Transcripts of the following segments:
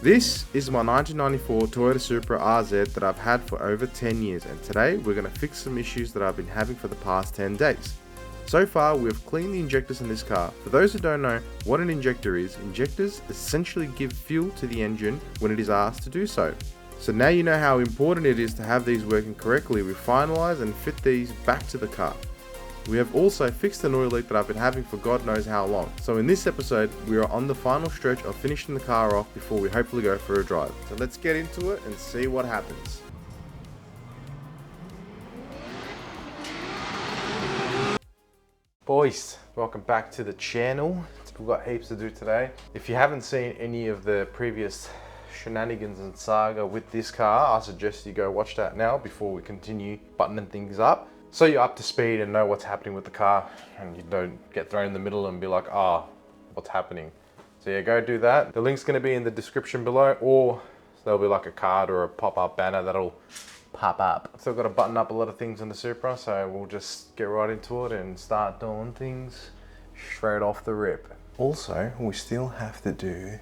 This is my 1994 Toyota Supra RZ that I've had for over 10 years, and today we're going to fix some issues that I've been having for the past 10 days. So far, we've cleaned the injectors in this car. For those who don't know what an injector is, injectors essentially give fuel to the engine when it is asked to do so. So now you know how important it is to have these working correctly. We finalize and fit these back to the car. We have also fixed an oil leak that I've been having for God knows how long. So in this episode, we are on the final stretch of finishing the car off before we hopefully go for a drive. So let's get into it and see what happens. Boys, welcome back to the channel. We've got heaps to do today. If you haven't seen any of the previous shenanigans and saga with this car, I suggest you go watch that now before we continue buttoning things up, so you're up to speed and know what's happening with the car and you don't get thrown in the middle and be like, what's happening? So yeah, go do that. The link's gonna be in the description below, or there'll be like a card or a pop-up banner that'll pop up. Still got to button up a lot of things in the Supra, so we'll just get right into it and start doing things straight off the rip. Also, we still have to do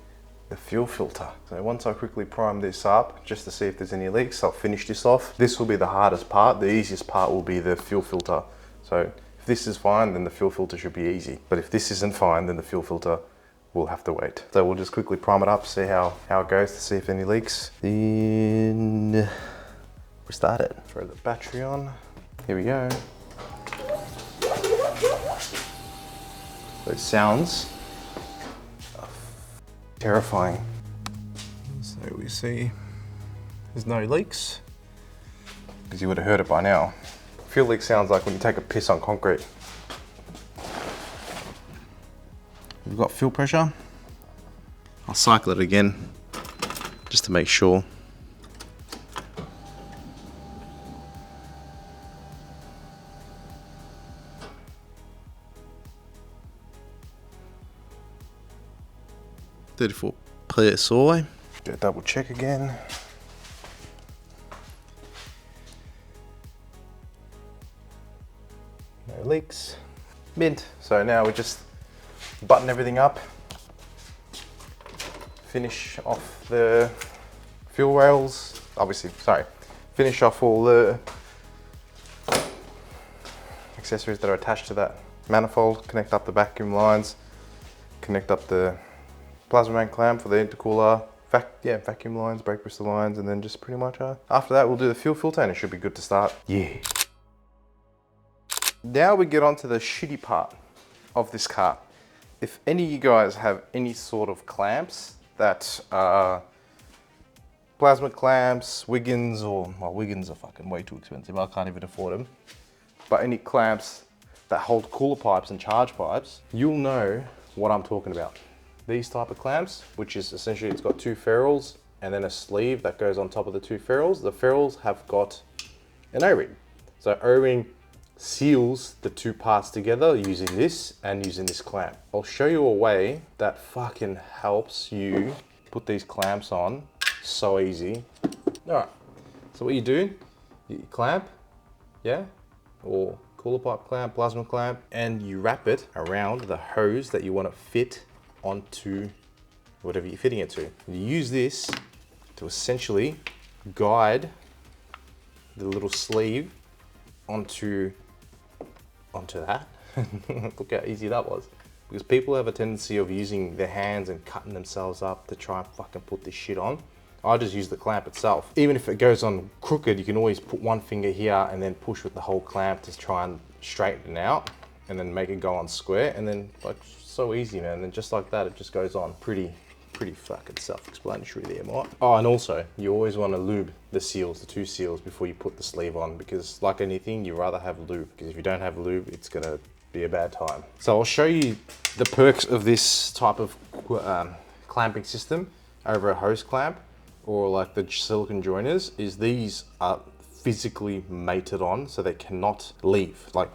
the fuel filter. So once I quickly prime this up, just to see if there's any leaks, I'll finish this off. This will be the hardest part. The easiest part will be the fuel filter. So if this is fine, then the fuel filter should be easy. But if this isn't fine, then the fuel filter will have to wait. So we'll just quickly prime it up, see how it goes, to see if any leaks. Then we start it. Throw the battery on. Here we go. Those sounds are terrifying. So we see there's no leaks, because you would have heard it by now. Fuel leak sounds like when you take a piss on concrete. We've got fuel pressure. I'll cycle it again just to make sure. .34 PSI. Do a double check again. No leaks. Mint. So now we just button everything up. Finish off the fuel rails. Finish off all the accessories that are attached to that manifold. Connect up the vacuum lines. Connect up the plasma main clamp for the intercooler, vacuum lines, brake booster lines, and then just pretty much after that we'll do the fuel filter and it should be good to start. Yeah. Now we get on to the shitty part of this car. If any of you guys have any sort of clamps that are plasma clamps, Wiggins, Wiggins are fucking way too expensive, I can't even afford them. But any clamps that hold cooler pipes and charge pipes, you'll know what I'm talking about. These type of clamps, which is essentially, it's got two ferrules and then a sleeve that goes on top of the two ferrules. The ferrules have got an O-ring. So O-ring seals the two parts together using this and using this clamp. I'll show you a way that fucking helps you put these clamps on so easy. All right, so what you do, you clamp, or cooler pipe clamp, plasma clamp, and you wrap it around the hose that you want to fit onto whatever you're fitting it to. You use this to essentially guide the little sleeve onto that. Look how easy that was. Because people have a tendency of using their hands and cutting themselves up to try and fucking put this shit on. I just use the clamp itself. Even if it goes on crooked, you can always put one finger here and then push with the whole clamp to try and straighten it out and then make it go on square, and then like so easy, man. And then just like that, it just goes on. Pretty fucking self-explanatory there, mate. Oh, and also, you always want to lube the seals, the two seals, before you put the sleeve on, because like anything, you rather have lube, because if you don't have lube, it's gonna be a bad time. So I'll show you the perks of this type of clamping system over a hose clamp, or like the silicone joiners, is these are physically mated on, so they cannot leave. Like,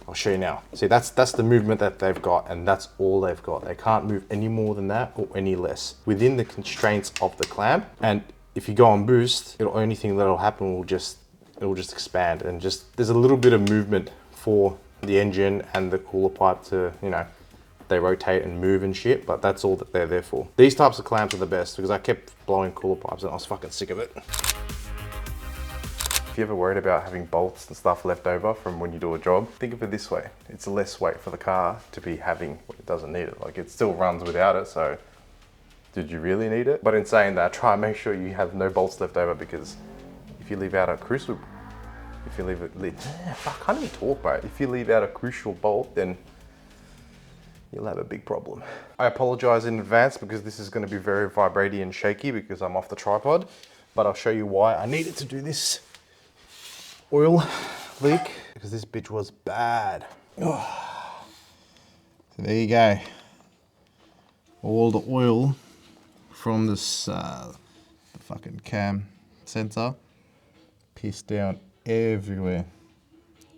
I'll show you now. See, that's the movement that they've got, and that's all they've got. They can't move any more than that or any less within the constraints of the clamp. And if you go on boost, the only thing that'll happen will just expand, and just there's a little bit of movement for the engine and the cooler pipe to, they rotate and move and shit, but that's all that they're there for. These types of clamps are the best because I kept blowing cooler pipes and I was fucking sick of it. If you're ever worried about having bolts and stuff left over from when you do a job, think of it this way. It's less weight for the car to be having when it doesn't need it. Like, it still runs without it, so did you really need it? But in saying that, try and make sure you have no bolts left over, because if you leave out a crucial, if you leave it, I can't even talk, bro. If you leave out a crucial bolt, then you'll have a big problem. I apologize in advance because this is going to be very vibrating and shaky because I'm off the tripod, but I'll show you why I needed to do this oil leak, because this bitch was bad. Oh. So there you go. All the oil from this the fucking cam sensor pissed down everywhere,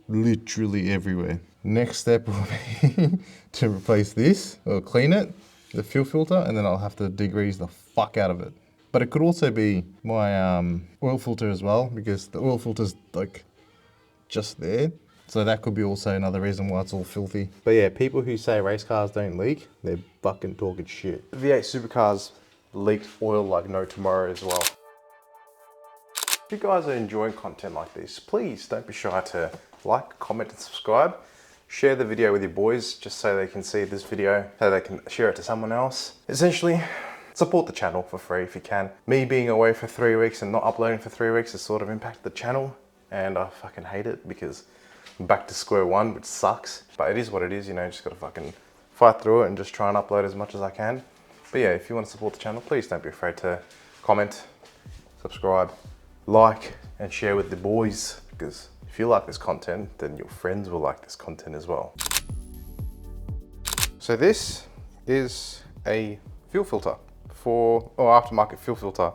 literally everywhere. Next step will be to replace this or clean it, the fuel filter, and then I'll have to degrease the fuck out of it. But it could also be my oil filter as well, because the oil filter's like just there. So that could be also another reason why it's all filthy. But yeah, people who say race cars don't leak, they're fucking talking shit. The V8 supercars leaked oil like no tomorrow as well. If you guys are enjoying content like this, please don't be shy to like, comment and subscribe. Share the video with your boys just so they can see this video, so they can share it to someone else. Essentially, support the channel for free if you can. Me being away for 3 weeks and not uploading for 3 weeks has sort of impacted the channel, and I fucking hate it because I'm back to square one, which sucks. But it is what it is, you know, just gotta fucking fight through it and just try and upload as much as I can. But yeah, if you want to support the channel, please don't be afraid to comment, subscribe, like, and share with the boys, because if you like this content, then your friends will like this content as well. So this is a fuel filter for, aftermarket fuel filter.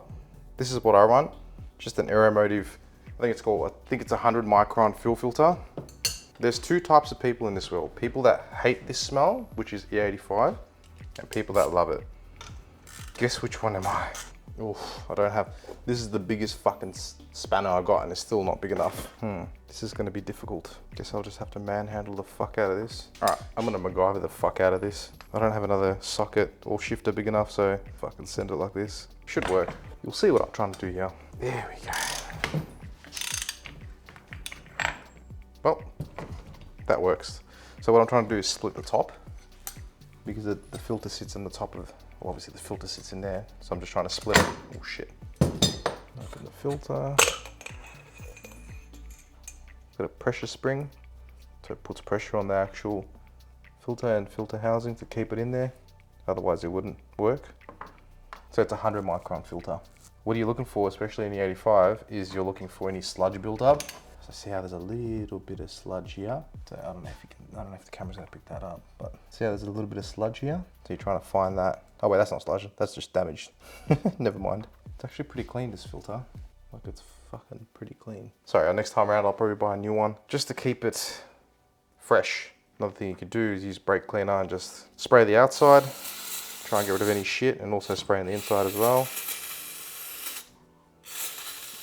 This is what I run, just an Aeromotive, I think it's 100 micron fuel filter. There's two types of people in this world. People that hate this smell, which is E85, and people that love it. Guess which one am I? Oof, I don't have, this is the biggest fucking spanner I got and it's still not big enough. This is gonna be difficult. Guess I'll just have to manhandle the fuck out of this. All right, I'm gonna MacGyver the fuck out of this. I don't have another socket or shifter big enough, so if I can send it like this, should work. You'll see what I'm trying to do here. There we go. Well, that works. So what I'm trying to do is split the top, because the filter sits on the top of, well, obviously the filter sits in there, so I'm just trying to split it. Oh shit. Open the filter. Got a pressure spring, so it puts pressure on the actual filter and filter housing to keep it in there. Otherwise it wouldn't work. So it's a 100 micron filter. What you're looking for, especially in the 85, is you're looking for any sludge buildup. So see how there's a little bit of sludge here. So I don't know if the camera's gonna pick that up, but see how there's a little bit of sludge here? So you're trying to find that. Oh wait, that's not sludge, that's just damaged. Never mind. It's actually pretty clean, this filter. Like, it's fucking pretty clean. Sorry, next time around I'll probably buy a new one, just to keep it fresh. Another thing you could do is use brake cleaner and just spray the outside, try and get rid of any shit, and also spray on the inside as well.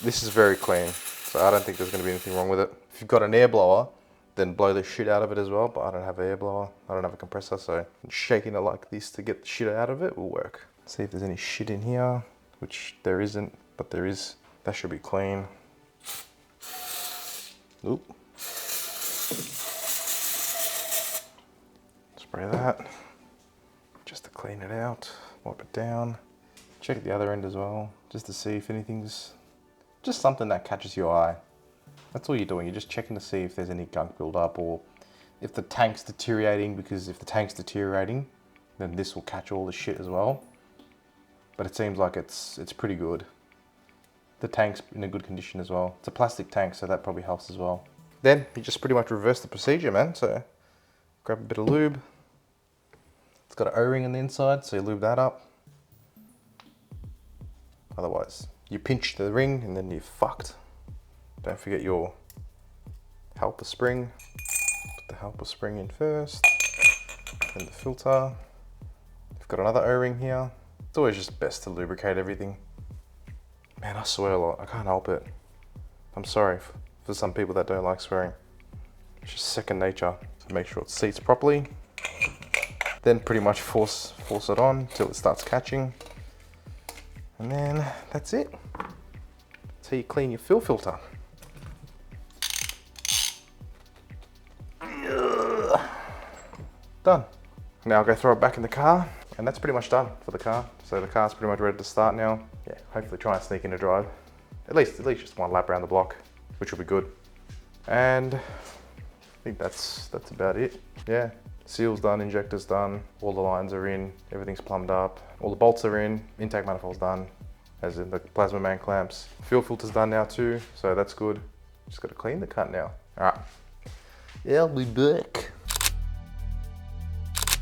This is very clean, so I don't think there's gonna be anything wrong with it. If you've got an air blower, then blow the shit out of it as well, but I don't have an air blower, I don't have a compressor, so shaking it like this to get the shit out of it will work. See if there's any shit in here, which there isn't, but there is. That should be clean. Oop. Spray that, just to clean it out, wipe it down. Check at the other end as well, just to see if anything's, just something that catches your eye. That's all you're doing, you're just checking to see if there's any gunk buildup or if the tank's deteriorating, because if the tank's deteriorating, then this will catch all the shit as well. But it seems like it's pretty good. The tank's in a good condition as well. It's a plastic tank, so that probably helps as well. Then you just pretty much reverse the procedure, man. So grab a bit of lube. It's got an O-ring on the inside, so you lube that up. Otherwise, you pinch the ring and then you're fucked. Don't forget your helper spring. Put the helper spring in first, then the filter. You've got another O-ring here. It's always just best to lubricate everything. Man, I swear a lot, I can't help it. I'm sorry for some people that don't like swearing. It's just second nature. So make sure it seats properly. Then pretty much force it on till it starts catching. And then that's it. That's how you clean your fuel filter. Done. Now I'll go throw it back in the car, and that's pretty much done for the car. So the car's pretty much ready to start now. Yeah, hopefully try and sneak in a drive. At least just one lap around the block, which will be good. And I think that's about it. Yeah, seal's done, injector's done, all the lines are in, everything's plumbed up, all the bolts are in, intake manifold's done, as in the plasma main clamps. Fuel filter's done now too, so that's good. Just got to clean the cut now. All right, yeah, I'll be back.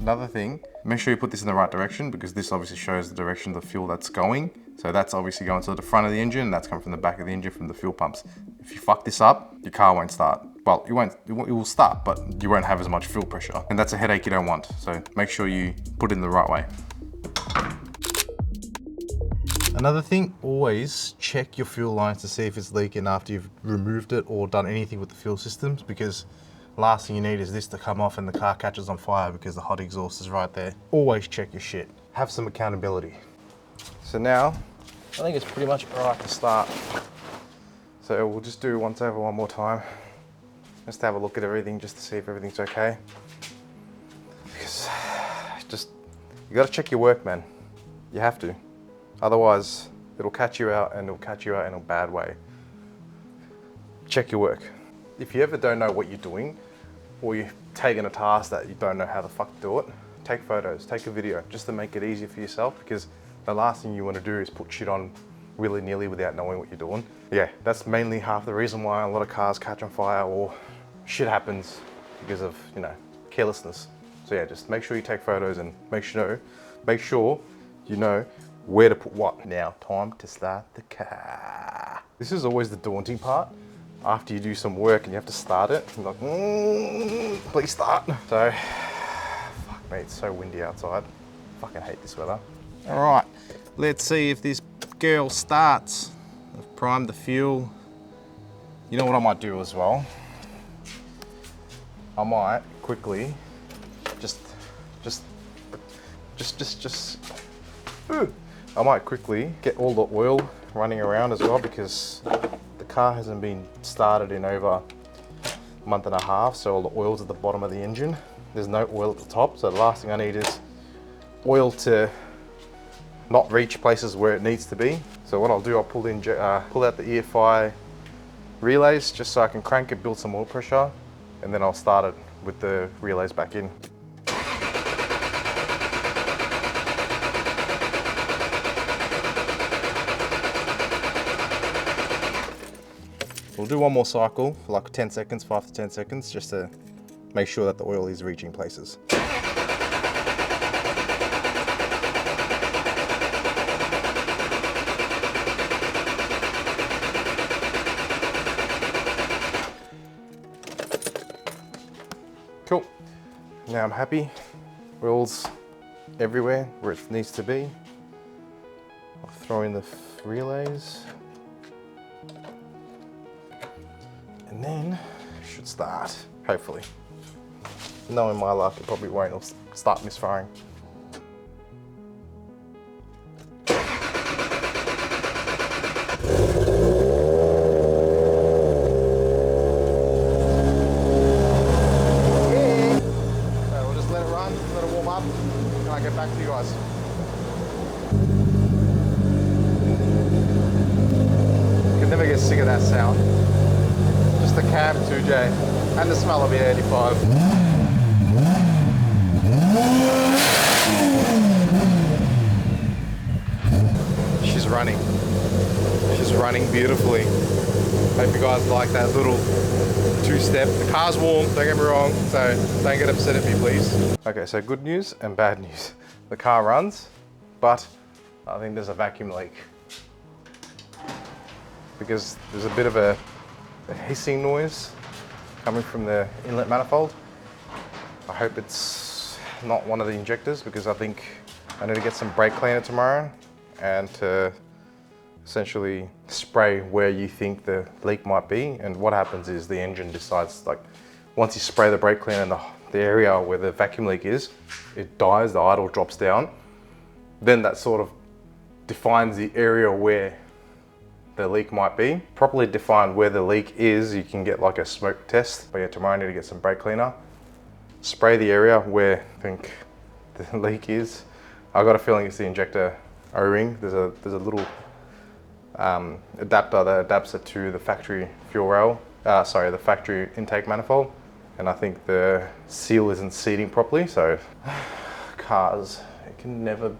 Another thing, make sure you put this in the right direction, because this obviously shows the direction of the fuel that's going. So that's obviously going to the front of the engine, and that's coming from the back of the engine from the fuel pumps. If you fuck this up, your car won't start. Well, it will start, but you won't have as much fuel pressure. And that's a headache you don't want. So make sure you put it in the right way. Another thing, always check your fuel lines to see if it's leaking after you've removed it or done anything with the fuel systems, because last thing you need is this to come off and the car catches on fire because the hot exhaust is right there. Always check your shit. Have some accountability. So now, I think it's pretty much all right to start. So we'll just do once over one more time. Just to have a look at everything, just to see if everything's okay. Because you gotta check your work, man. You have to. Otherwise, it'll catch you out, and it'll catch you out in a bad way. Check your work. If you ever don't know what you're doing, or you're taking a task that you don't know how the fuck to do it, take photos, take a video, just to make it easier for yourself, because the last thing you want to do is put shit on willy-nilly without knowing what you're doing. Yeah, that's mainly half the reason why a lot of cars catch on fire or shit happens because of, you know, carelessness. So yeah, just make sure you take photos and make sure you know where to put what. Now, time to start the car. This is always the daunting part. After you do some work and you have to start it, you're like, please start. So, fuck mate, it's so windy outside. Fucking hate this weather. All right, let's see if this girl starts. I've primed the fuel. You know what I might do as well? I might quickly I might quickly get all the oil running around as well, because the car hasn't been started in over a month and a half, so all the oil's at the bottom of the engine. There's no oil at the top, so the last thing I need is oil to not reach places where it needs to be. So what I'll do, I'll pull out the EFI relays just so I can crank it, build some oil pressure, and then I'll start it with the relays back in. We'll do one more cycle for like 10 seconds, 5 to 10 seconds, just to make sure that the oil is reaching places. Cool. Now I'm happy. Oil's everywhere where it needs to be. I'll throw in the relays. And then it should start, hopefully. Knowing my luck, it probably won't. It'll start misfiring. Get back to you guys. You can never get sick of that sound. Just the cab 2J and the smell of the 85. She's running. She's running beautifully. Hope you guys like that little two-step. The car's warm, don't get me wrong, so don't get upset at me, please. Okay, so good news and bad news. The car runs, but I think there's a vacuum leak, because there's a bit of a hissing noise coming from the inlet manifold. I hope it's not one of the injectors, because I think I need to get some brake cleaner tomorrow and to essentially spray where you think the leak might be. And what happens is the engine decides, like, once you spray the brake cleaner and the area where the vacuum leak is, it dies, the idle drops down. Then that sort of defines the area where the leak might be. Properly define where the leak is, you can get like a smoke test. But yeah, tomorrow I need to get some brake cleaner. Spray the area where I think the leak is. I got a feeling it's the injector O-ring. There's a little adapter that adapts it to the factory fuel rail. The factory intake manifold. And I think the seal isn't seating properly. So cars, it can never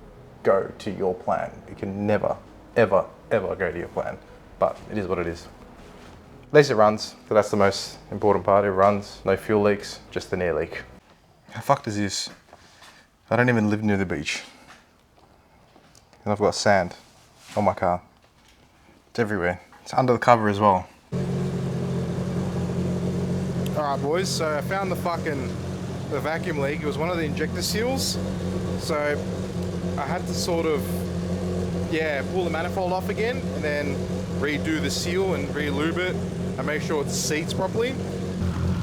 go to your plan. It can never, ever, ever go to your plan. But it is what it is. At least it runs. So that's the most important part. It runs, no fuel leaks, just an air leak. How fucked is this? I don't even live near the beach. And I've got sand on my car. It's everywhere. It's under the cover as well. Alright boys, so I found the vacuum leak. It was one of the injector seals. So I had to sort of, pull the manifold off again and then redo the seal and re-lube it and make sure it seats properly.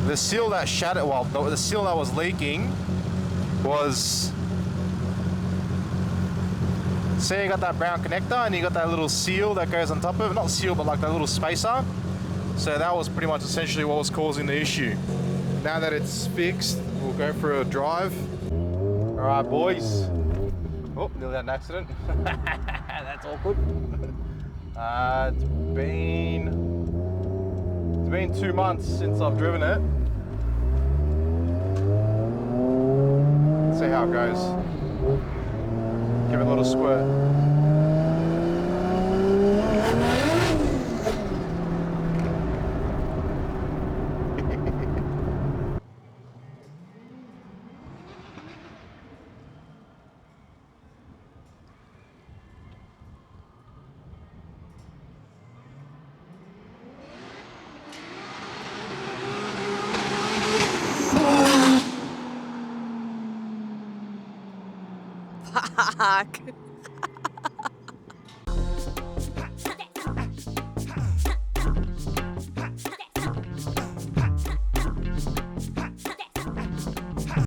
The seal that shattered, the seal that was leaking was, see, you got that brown connector and you got that little seal that goes on top of it, not seal but like that little spacer. So that was pretty much essentially what was causing the issue. Now that it's fixed, we'll go for a drive. All right boys. Oh, nearly had an accident. That's awkward. It's been 2 months since I've driven it. Let's see how it goes. Give it a little squirt. Fuck.